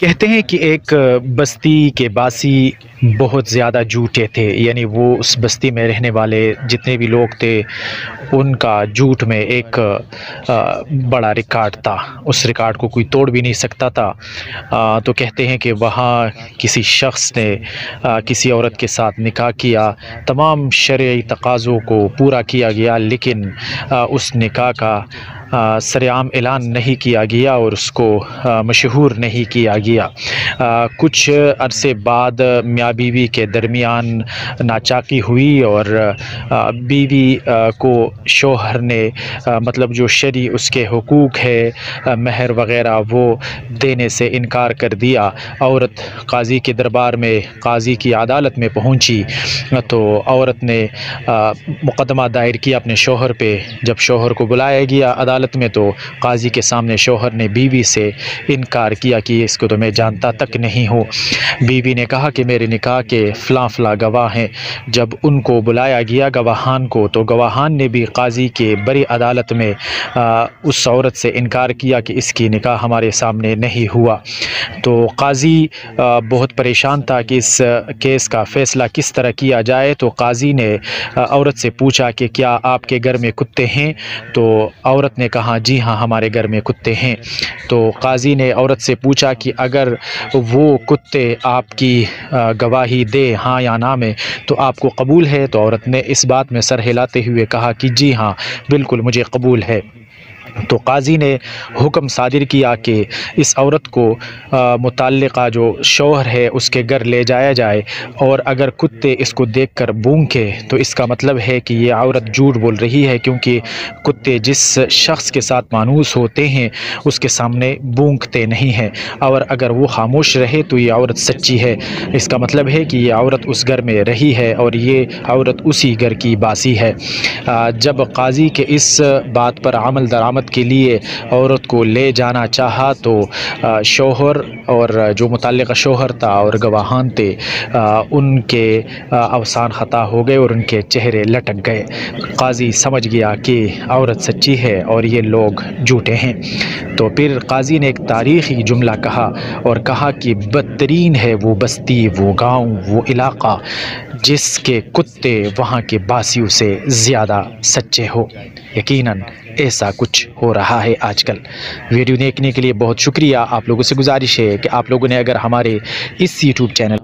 کہتے ہیں کہ ایک بستی کے باسی بہت زیادہ جھوٹے تھے، یعنی وہ اس بستی میں رہنے والے جتنے بھی لوگ تھے ان کا جھوٹ میں ایک بڑا ریکارڈ تھا، اس ریکارڈ کو کوئی توڑ بھی نہیں سکتا تھا۔ تو کہتے ہیں کہ وہاں کسی شخص نے کسی عورت کے ساتھ نکاح کیا، تمام شرعی تقاضوں کو پورا کیا گیا، لیکن اس نکاح کا سرعام اعلان نہیں کیا گیا اور اس کو مشہور نہیں کیا گیا۔ کچھ عرصے بعد میاں بیوی کے درمیان ناچاکی ہوئی اور بیوی کو شوہر نے مطلب جو شرعی اس کے حقوق ہے مہر وغیرہ وہ دینے سے انکار کر دیا۔ عورت قاضی کے دربار میں، قاضی کی عدالت میں پہنچی تو عورت نے مقدمہ دائر کیا اپنے شوہر پہ۔ جب شوہر کو بلایا گیا عدالت میں تو قاضی کے سامنے شوہر نے بیوی سے انکار کیا کہ اس کو تو میں جانتا تک نہیں ہوں۔ بیوی نے کہا کہ میرے نکاح کے فلاں فلاں گواہ ہیں۔ جب ان کو بلایا گیا گواہان کو تو گواہان نے بھی قاضی کے بڑی عدالت میں اس عورت سے انکار کیا کہ اس کی نکاح ہمارے سامنے نہیں ہوا۔ تو قاضی بہت پریشان تھا کہ اس کیس کا فیصلہ کس طرح کیا جائے۔ تو قاضی نے عورت سے پوچھا کہ کیا آپ کے گھر میں کتے ہیں؟ تو عورت نے کہا جی ہاں ہمارے گھر میں کتے ہیں۔ تو قاضی نے عورت سے پوچھا کہ اگر وہ کتے آپ کی گواہی دے ہاں یا نہ میں تو آپ کو قبول ہے؟ تو عورت نے اس بات میں سر ہلاتے ہوئے کہا کہ جی ہاں بالکل مجھے قبول ہے۔ تو قاضی نے حکم صادر کیا کہ اس عورت کو متعلقہ جو شوہر ہے اس کے گھر لے جایا جائے، اور اگر کتے اس کو دیکھ کر بھونکے تو اس کا مطلب ہے کہ یہ عورت جھوٹ بول رہی ہے، کیونکہ کتے جس شخص کے ساتھ مانوس ہوتے ہیں اس کے سامنے بھونکتے نہیں ہیں، اور اگر وہ خاموش رہے تو یہ عورت سچی ہے۔ اس کا مطلب ہے کہ یہ عورت اس گھر میں رہی ہے اور یہ عورت اسی گھر کی باسی ہے۔ جب قاضی کے اس بات پر عمل درآمد کے لیے عورت کو لے جانا چاہا تو شوہر اور جو متعلقہ شوہر تھا اور گواہان تھے ان کے اوسان خطا ہو گئے اور ان کے چہرے لٹک گئے۔ قاضی سمجھ گیا کہ عورت سچی ہے اور یہ لوگ جھوٹے ہیں۔ تو پھر قاضی نے ایک تاریخی جملہ کہا اور کہا کہ بدترین ہے وہ بستی، وہ گاؤں، وہ علاقہ جس کے کتے وہاں کے باسیوں سے زیادہ سچے ہو۔ یقیناً ایسا کچھ ہو رہا ہے آج کل۔ ویڈیو دیکھنے کے لیے بہت شکریہ۔ آپ لوگوں سے گزارش ہے کہ آپ لوگوں نے اگر ہمارے اس یوٹیوب چینل